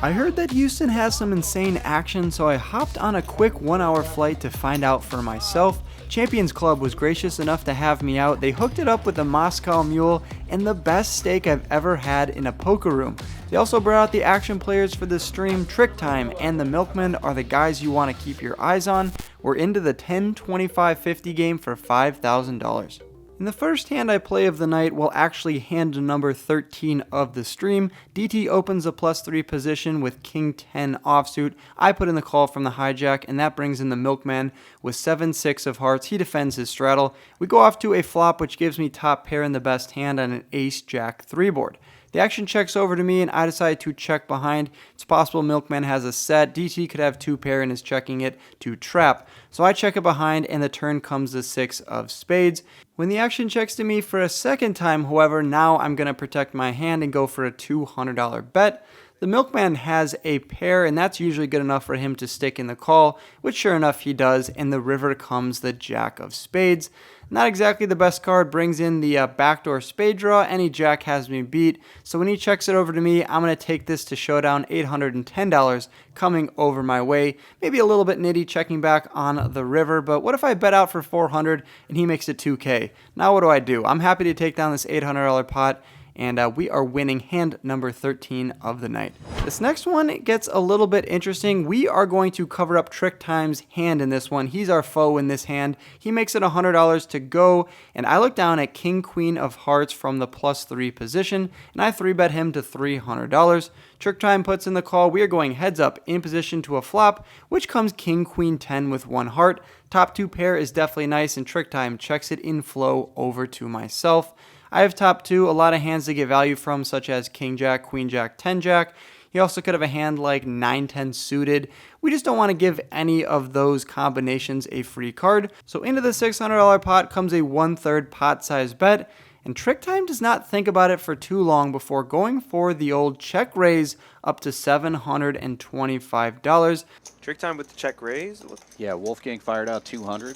I heard that Houston has some insane action, so I hopped on a quick 1-hour flight to find out for myself. Champions Club was gracious enough to have me out. They hooked it up with a Moscow Mule and the best steak I've ever had in a poker room. They also brought out the action players for the stream. Trick Time and the Milkman are the guys you want to keep your eyes on. We're into the 10, 25, 50 game for $5,000. In the first hand I play of the night, well actually hand number 13 of the stream, DT opens a +3 position with King 10 offsuit. I put in the call from the hijack, and that brings in the Milkman with 7-6 of hearts. He defends his straddle. We go off to a flop, which gives me top pair in the best hand on an Ace-Jack 3 board. The action checks over to me, and I decide to check behind. It's possible Milkman has a set. DT could have 2 pair and is checking it to trap. So I check it behind, and the turn comes the 6 of spades. When the action checks to me for a second time, however, now I'm going to protect my hand and go for a $200 bet. The Milkman has a pair, and that's usually good enough for him to stick in the call, which sure enough he does, and the river comes the Jack of spades. Not exactly the best card, brings in the backdoor spade draw. Any jack has me beat, so when he checks it over to me, I'm going to take this to showdown. $810 coming over my way. Maybe a little bit nitty checking back on the river, but what if I bet out for $400 and he makes it $2K? Now what do? I'm happy to take down this $800 pot, and we are winning hand number 13 of the night. This next one gets a little bit interesting. We are going to cover up Trick Time's hand in this one. He's our foe in this hand. He makes it $100 to go, and I look down at King Queen of hearts from the +3 position, and I 3-bet him to $300. Trick Time puts in the call. We are going heads up in position to a flop, which comes King Queen 10 with 1 heart. Top 2 pair is definitely nice, and Trick Time checks it in flow over to myself. I have top 2, a lot of hands to get value from, such as King Jack, Queen Jack, 10 Jack. He also could have a hand like 9-10 suited. We just don't want to give any of those combinations a free card. So into the $600 pot comes a 1/3 pot size bet. And Trick Time does not think about it for too long before going for the old check raise up to $725. Trick Time with the check raise? Yeah, Wolfgang fired out 200,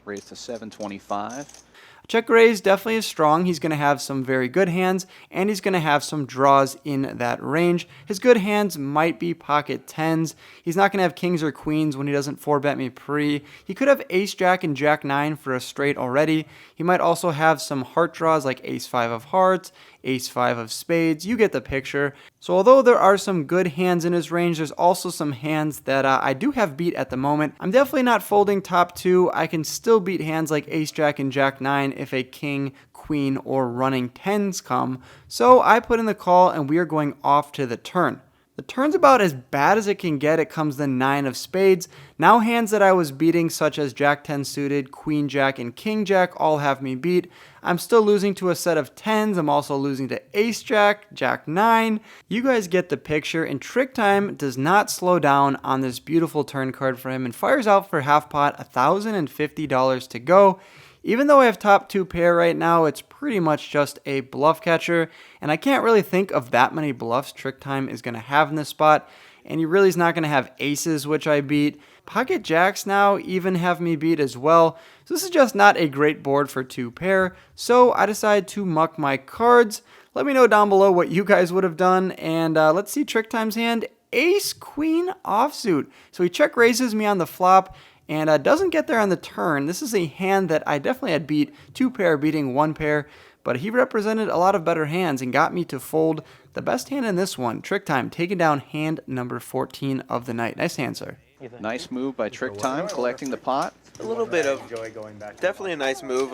raised to 725. Check raise definitely is strong. He's going to have some very good hands, and he's going to have some draws in that range. His good hands might be pocket 10s. He's not going to have kings or queens when he doesn't 4-bet me pre. He could have ace-jack and jack-9 for a straight already. He might also have some heart draws like ace-5 of hearts, ace-5 of spades. You get the picture. So although there are some good hands in his range, there's also some hands that I do have beat at the moment. I'm definitely not folding top 2. I can still beat hands like ace-jack and jack-9 if a king, queen, or running 10s come. So I put in the call, and we are going off to the turn. The turn's about as bad as it can get. It comes the 9 of spades. Now hands that I was beating, such as Jack 10 suited, Queen Jack, and King Jack, all have me beat. I'm still losing to a set of 10s. I'm also losing to Ace Jack, Jack 9. You guys get the picture, and Trick Time does not slow down on this beautiful turn card for him and fires out for half pot, $1,050 to go. Even though I have top 2 pair right now, it's pretty much just a bluff catcher, and I can't really think of that many bluffs Trick Time is going to have in this spot, and he really is not going to have aces, which I beat. Pocket jacks now even have me beat as well, so this is just not a great board for 2 pair, so I decided to muck my cards. Let me know down below what you guys would have done, and let's see Trick Time's hand. Ace Queen offsuit. So he check raises me on the flop, and doesn't get there on the turn. This is a hand that I definitely had beat 2 pair, beating 1 pair, but he represented a lot of better hands and got me to fold the best hand in this one. Trick Time taking down hand number 14 of the night. Nice hand, sir. Nice move by Trick Time, collecting the pot. A little bit of, definitely a nice move.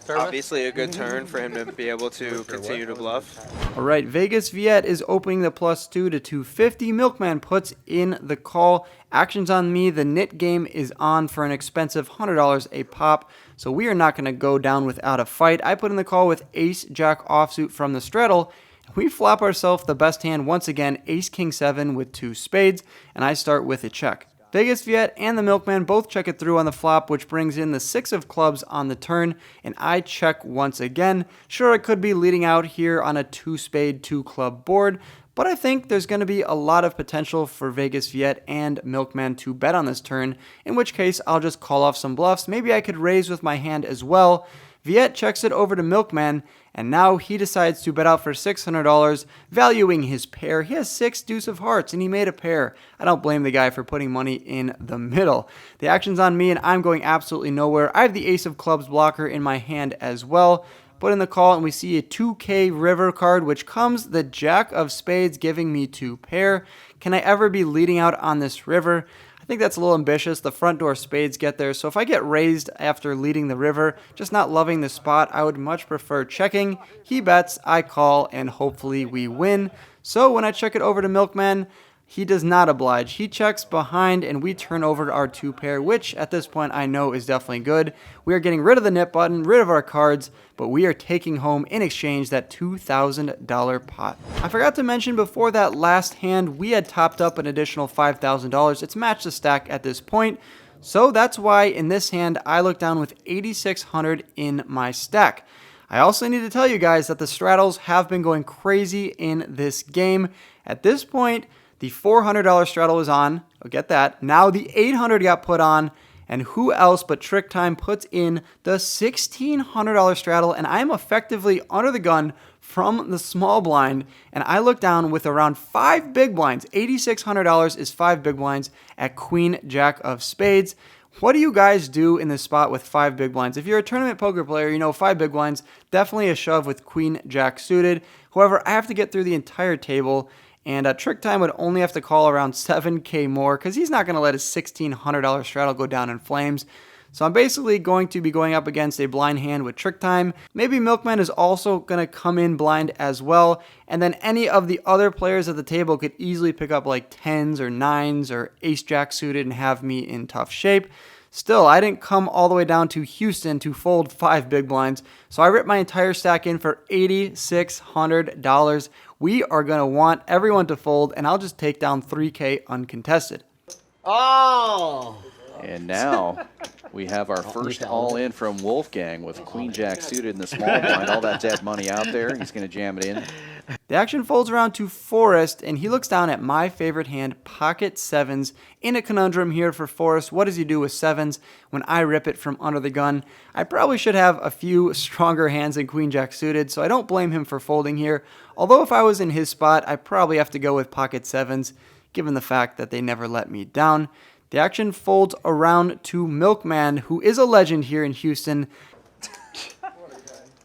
Obviously a good turn for him to be able to continue to bluff. All right, Vegas Viet is opening the +2 to 250. Milkman puts in the call. Action's on me. The knit game is on for an expensive $100 a pop, so we are not going to go down without a fight. I put in the call with Ace Jack offsuit from the straddle. We flop ourselves the best hand once again, Ace King 7 with 2 spades, and I start with a check. Vegas Viet and the Milkman both check it through on the flop, which brings in the 6 of clubs on the turn, and I check once again. Sure, I could be leading out here on a 2-spade, 2-club board, but I think there's going to be a lot of potential for Vegas Viet and Milkman to bet on this turn, in which case I'll just call off some bluffs. Maybe I could raise with my hand as well. Viet checks it over to Milkman, and now he decides to bet out for $600, valuing his pair. He has 6 deuce of hearts, and he made a pair. I don't blame the guy for putting money in the middle. The action's on me, and I'm going absolutely nowhere. I have the ace of clubs blocker in my hand as well. Put in the call, and we see a 2K river card, which comes the jack of spades, giving me 2 pair. Can I ever be leading out on this river? I think that's a little ambitious. The front door spades get there, so if I get raised after leading the river, just not loving the spot, I would much prefer checking. He bets, I call, and hopefully we win. So when I check it over to Milkman, he does not oblige. He checks behind, and we turn over to our 2 pair, which at this point I know is definitely good. We are getting rid of the nip button, rid of our cards, but we are taking home in exchange that $2,000 pot. I forgot to mention before that last hand, we had topped up an additional $5,000. It's matched the stack at this point. So that's why in this hand, I look down with $8,600 in my stack. I also need to tell you guys that the straddles have been going crazy in this game. At this point, the $400 straddle is on. Oh, get that. Now the $800 got put on. And who else but Trick Time puts in the $1,600 straddle, and I'm effectively under the gun from the small blind, and I look down with around 5 big blinds. $8,600 is 5 big blinds at Queen Jack of Spades. What do you guys do in this spot with 5 big blinds? If you're a tournament poker player, you know 5 big blinds, definitely a shove with Queen Jack suited. However, I have to get through the entire table, and Trick Time would only have to call around $7K more because he's not going to let his $1,600 straddle go down in flames. So I'm basically going to be going up against a blind hand with Trick Time. Maybe Milkman is also going to come in blind as well. And then any of the other players at the table could easily pick up like 10s or 9s or Ace-Jack suited and have me in tough shape. Still, I didn't come all the way down to Houston to fold 5 big blinds, so I ripped my entire stack in for $8,600. We are going to want everyone to fold, and I'll just take down 3K uncontested. Oh! And now we have our first all-in from Wolfgang with Queen Jack suited in the small blind. All that dead money out there. He's going to jam it in. The action folds around to Forrest, and he looks down at my favorite hand, pocket 7s. In a conundrum here for Forrest. What does he do with 7s when I rip it from under the gun? I probably should have a few stronger hands than Queen Jack suited, so I don't blame him for folding here. Although if I was in his spot, I probably have to go with pocket 7s, given the fact that they never let me down. The action folds around to Milkman, who is a legend here in Houston.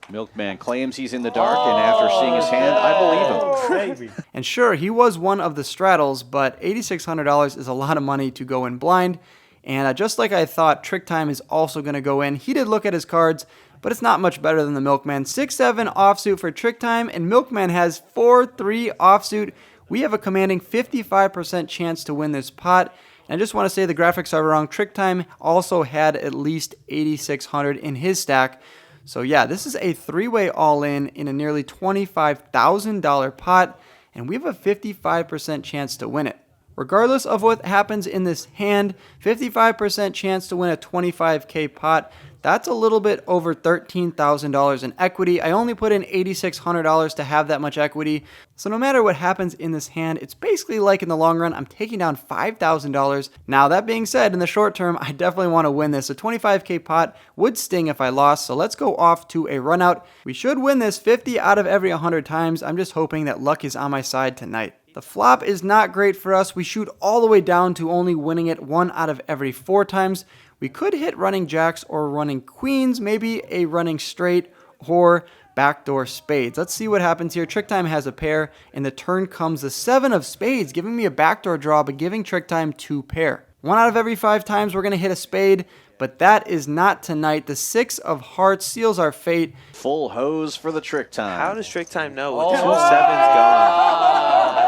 Milkman claims he's in the dark, and after seeing his hand, I believe him. And sure, he was one of the straddles, but $8,600 is a lot of money to go in blind. And just like I thought, Trick Time is also going to go in. He did look at his cards, but it's not much better than the Milkman. 6-7 offsuit for Trick Time, and Milkman has 4-3 offsuit. We have a commanding 55% chance to win this pot. And I just want to say the graphics are wrong. Trick Time also had at least $8,600 in his stack. So yeah, this is a 3-way all-in in a nearly $25,000 pot, and we have a 55% chance to win it. Regardless of what happens in this hand, 55% chance to win a 25K pot. That's a little bit over $13,000 in equity. I only put in $8,600 to have that much equity. So no matter what happens in this hand, it's basically like in the long run, I'm taking down $5,000. Now that being said, in the short term, I definitely want to win this. A 25K pot would sting if I lost. So let's go off to a run out. We should win this 50 out of every 100 times. I'm just hoping that luck is on my side tonight. The flop is not great for us. We shoot all the way down to only winning it 1 out of every 4 times. We could hit running jacks or running queens, maybe a running straight or backdoor spades. Let's see what happens here. Trick Time has a pair, and the turn comes the 7 of spades, giving me a backdoor draw, but giving Trick Time 2 pair. 1 out of every 5 times we're going to hit a spade, but that is not tonight. The 6 of hearts seals our fate. Full hose for the Trick Time. How does Trick Time know with 2 7s going?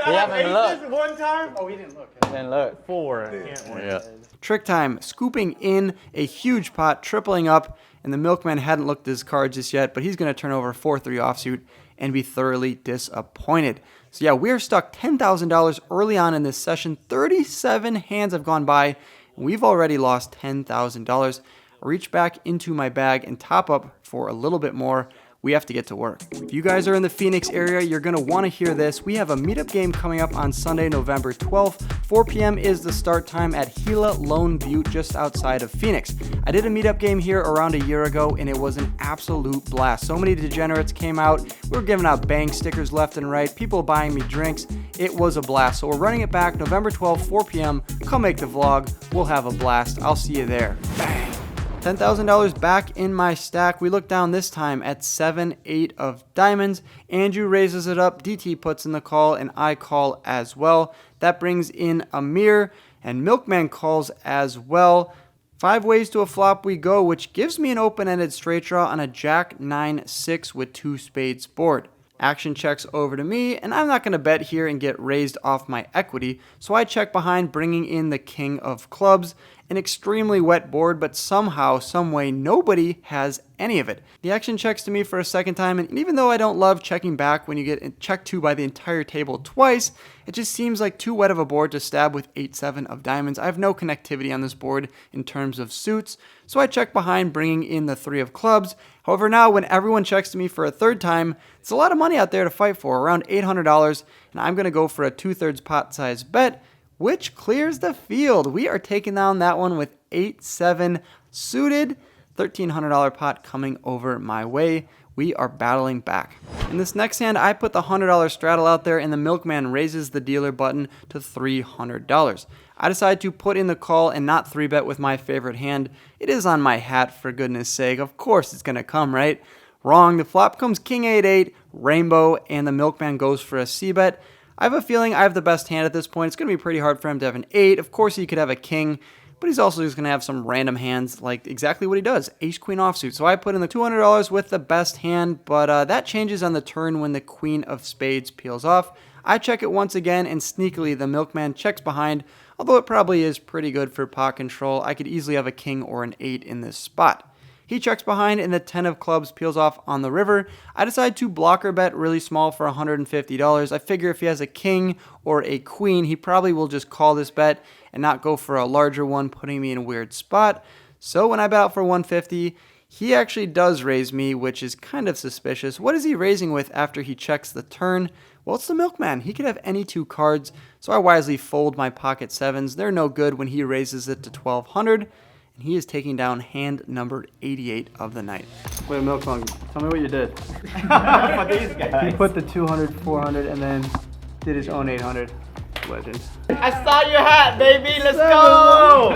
He haven't looked. One time? Oh, he didn't look. Then look. 4. I can't win. Yeah. Trick Time scooping in a huge pot, tripling up, and the Milkman hadn't looked at his cards just yet, but he's going to turn over 4-3 offsuit and be thoroughly disappointed. So yeah, we're stuck $10,000 early on in this session. 37 hands have gone by, and we've already lost $10,000. Reach back into my bag and top up for a little bit more. we have to get to work. If you guys are in the Phoenix area, you're going to want to hear this. We have a meetup game coming up on Sunday, November 12th. 4 p.m. is the start time at Gila Lone Butte, just outside of Phoenix. I did a meetup game here around a year ago, and it was an absolute blast. So many degenerates came out. We were giving out bang stickers left and right, people buying me drinks. It was a blast. So we're running it back November 12th, 4 p.m. Come make the vlog. We'll have a blast. I'll see you there. Bang. $10,000 back in my stack. We look down this time at 7-8 of diamonds. Andrew raises it up. DT puts in the call, and I call as well. That brings in Amir, and Milkman calls as well. 5 ways to a flop we go, which gives me an open-ended straight draw on a Jack 9-6 with 2 spades board. Action checks over to me, and I'm not going to bet here and get raised off my equity, so I check behind, bringing in the king of clubs. An extremely wet board, but somehow, someway, nobody has any of it. The action checks to me for a second time, and even though I don't love checking back when you get checked to by the entire table twice, it just seems like too wet of a board to stab with 8-7 of diamonds. I have no connectivity on this board in terms of suits, so I check behind, bringing in the 3 of clubs. However, now when everyone checks to me for a third time, it's a lot of money out there to fight for, around $800, and I'm going to go for a 2/3 pot size bet, which clears the field. We are taking down that one with 8-7 suited. $1,300 pot coming over my way. We are battling back. In this next hand, I put the $100 straddle out there, and the Milkman raises the dealer button to $300. I decide to put in the call and not 3-bet with my favorite hand. It is on my hat, for goodness sake. Of course it's going to come, right? Wrong. The flop comes King 8-8, Rainbow, and the Milkman goes for a C-bet. I have a feeling I have the best hand at this point. It's going to be pretty hard for him to have an 8. Of course, he could have a king, but he's also just going to have some random hands like exactly what he does, ace-queen offsuit. So I put in the $200 with the best hand, but that changes on the turn when the queen of spades peels off. I check it once again, and sneakily the Milkman checks behind, although it probably is pretty good for pot control. I could easily have a king or an 8 in this spot. He checks behind, and the 10 of clubs peels off on the river. I decide to blocker bet really small for $150. I figure if he has a king or a queen, he probably will just call this bet and not go for a larger one, putting me in a weird spot. So when I bet out for $150, he actually does raise me, which is kind of suspicious. What is he raising with after he checks the turn? Well, it's the Milkman. He could have any 2 cards, so I wisely fold my pocket 7s. They're no good when he raises it to $1,200. And he is taking down hand number 88 of the night. Wait, Milkman, tell me what you did. For these guys. He put the 200, 400, and then did his own 800. Legend. I saw your hat, baby. Let's go.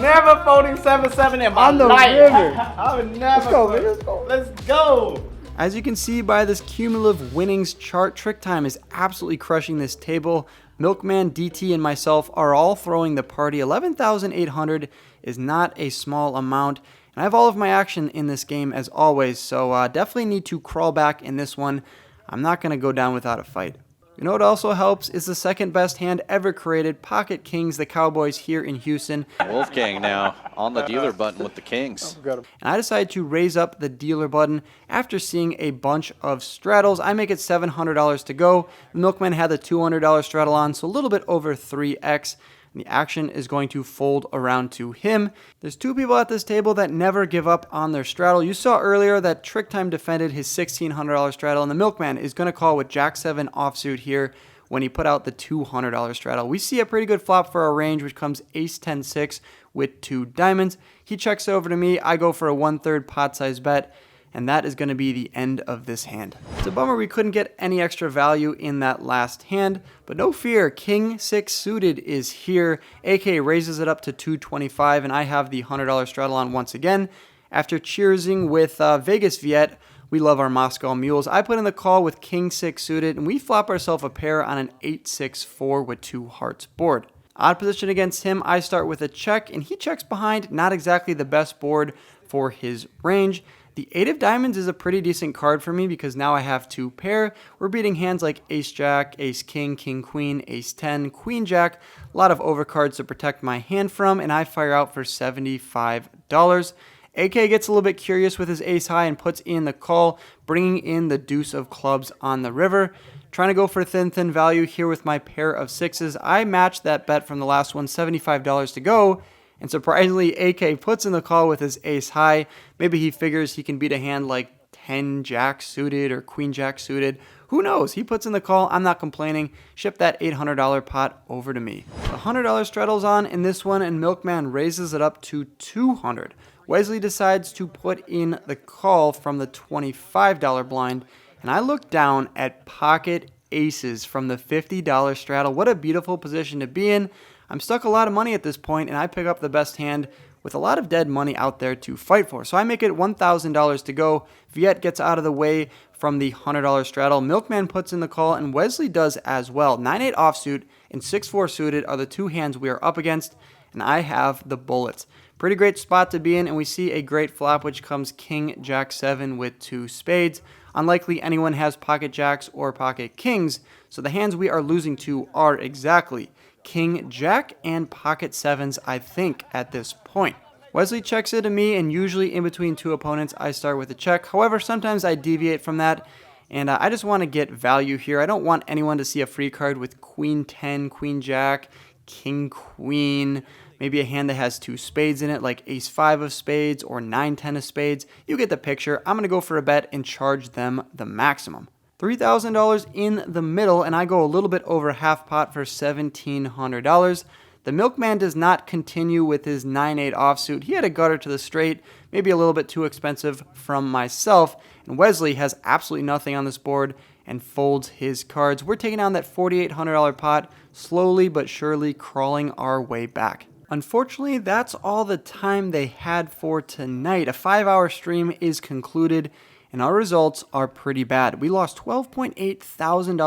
Never folding 7-7 in my On the life. river. I would never. Let's go, man. Let's go. Let's go. As you can see by this cumulative winnings chart, Trick Time is absolutely crushing this table. Milkman, DT, and myself are all throwing the party. 11,800 is not a small amount. And I have all of my action in this game as always, so definitely need to crawl back in this one. I'm not going to go down without a fight. You know what also helps is the second best hand ever created, Pocket Kings, the Cowboys here in Houston. Wolfgang now on the dealer button with the kings. And I decided to raise up the dealer button after seeing a bunch of straddles. I make it $700 to go. The Milkman had the $200 straddle on, so a little bit over 3x. And the action is going to fold around to him. There's 2 people at this table that never give up on their straddle. You saw earlier that Trick Time defended his $1,600 straddle, and the Milkman is going to call with Jack 7 offsuit here when he put out the $200 straddle. We see a pretty good flop for our range, which comes ace 10-6 with 2 diamonds. He checks over to me. I go for a 1/3 pot size bet, and that is going to be the end of this hand. It's a bummer we couldn't get any extra value in that last hand, but no fear, King 6 suited is here. AK raises it up to $225, and I have the $100 straddle on once again. After cheersing with Vegas Viet, we love our Moscow mules. I put in the call with King 6 suited, and we flop ourselves a pair on an 8-6-4 with 2 hearts board. Odd position against him, I start with a check, and he checks behind. Not exactly the best board for his range. The 8 of diamonds is a pretty decent card for me because now I have 2 pair. We're beating hands like ace-jack, ace-king, king-queen, ace-10, queen-jack. A lot of overcards to protect my hand from, and I fire out for $75. AK gets a little bit curious with his ace-high and puts in the call, bringing in the deuce of clubs on the river. Trying to go for thin value here with my pair of 6s. I matched that bet from the last one, $75 to go. And surprisingly, AK puts in the call with his ace high. Maybe he figures he can beat a hand like 10 jack suited or queen jack suited. Who knows? He puts in the call. I'm not complaining. Ship that $800 pot over to me. The $100 straddles on in this one, and Milkman raises it up to $200. Wesley decides to put in the call from the $25 blind, and I look down at pocket aces from the $50 straddle. What a beautiful position to be in. I'm stuck a lot of money at this point, and I pick up the best hand with a lot of dead money out there to fight for. So I make it $1,000 to go. Viet gets out of the way from the $100 straddle. Milkman puts in the call, and Wesley does as well. 9-8 offsuit and 6-4 suited are the two hands we are up against, and I have the bullets. Pretty great spot to be in, and we see a great flop, which comes king, jack 7 with 2 spades. Unlikely anyone has pocket jacks or pocket kings, so the hands we are losing to are exactly king, jack, and pocket 7s, I think, at this point. Wesley checks it to me, and usually in between two opponents, I start with a check. However, sometimes I deviate from that, and I just want to get value here. I don't want anyone to see a free card with queen 10, queen jack, king queen, maybe a hand that has 2 spades in it, like ace 5 of spades or 9-10 of spades. You get the picture. I'm going to go for a bet and charge them the maximum. $3,000 in the middle, and I go a little bit over half pot for $1,700. The Milkman does not continue with his 9-8 offsuit. He had a gutter to the straight, maybe a little bit too expensive from myself, and Wesley has absolutely nothing on this board and folds his cards. We're taking down that $4,800 pot, slowly but surely crawling our way back. Unfortunately, that's all the time they had for tonight. A 5-hour stream is concluded, and our results are pretty bad. We lost $12.8 thousand,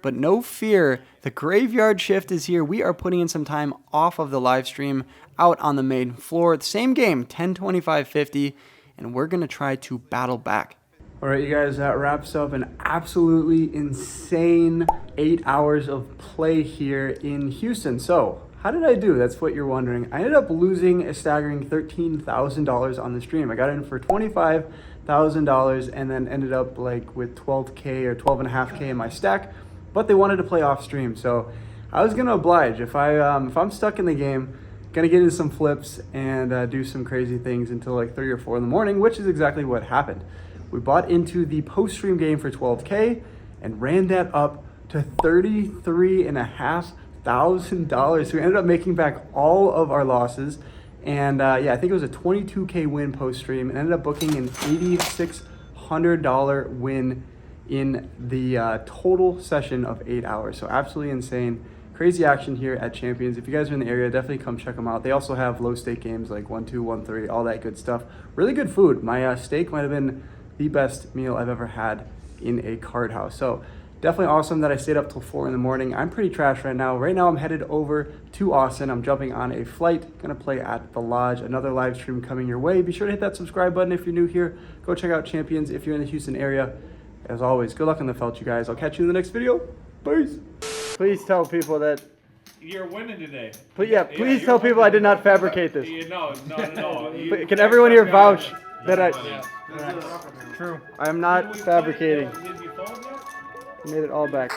but no fear, the graveyard shift is here. We are putting in some time off of the live stream out on the main floor. The same game, 10-25-50, and we're going to try to battle back. All right, you guys, that wraps up an absolutely insane 8 hours of play here in Houston. So, how did I do? That's what you're wondering. I ended up losing a staggering $13,000 on the stream. I got in for $25,000 and then ended up like with 12K or 12.5K in my stack, but they wanted to play off stream. So I was gonna oblige. If I'm stuck in the game, gonna get into some flips and do some crazy things until like 3 or 4 in the morning, which is exactly what happened. We bought into the post-stream game for 12K and ran that up to $33,500. So we ended up making back all of our losses, and yeah, I think it was a 22K win post stream, and ended up booking an $8,600 win in the total session of 8 hours. So absolutely insane, crazy action here at Champions. If you guys are in the area, definitely come check them out. They also have low stake games like 1-2, 1-3, all that good stuff. Really good food. My steak might have been the best meal I've ever had in a card house. So definitely awesome that I stayed up till 4 in the morning. I'm pretty trash right now. Right now I'm headed over to Austin. I'm jumping on a flight, gonna play at the Lodge. Another live stream coming your way. Be sure to hit that subscribe button if you're new here. Go check out Champions if you're in the Houston area. As always, good luck on the felt, you guys. I'll catch you in the next video. Peace. Please tell people that you're winning today. Please tell people I did not fabricate this. No. Can everyone here vouch that I... True. I am not fabricating. Did you fold yet? Made it all back.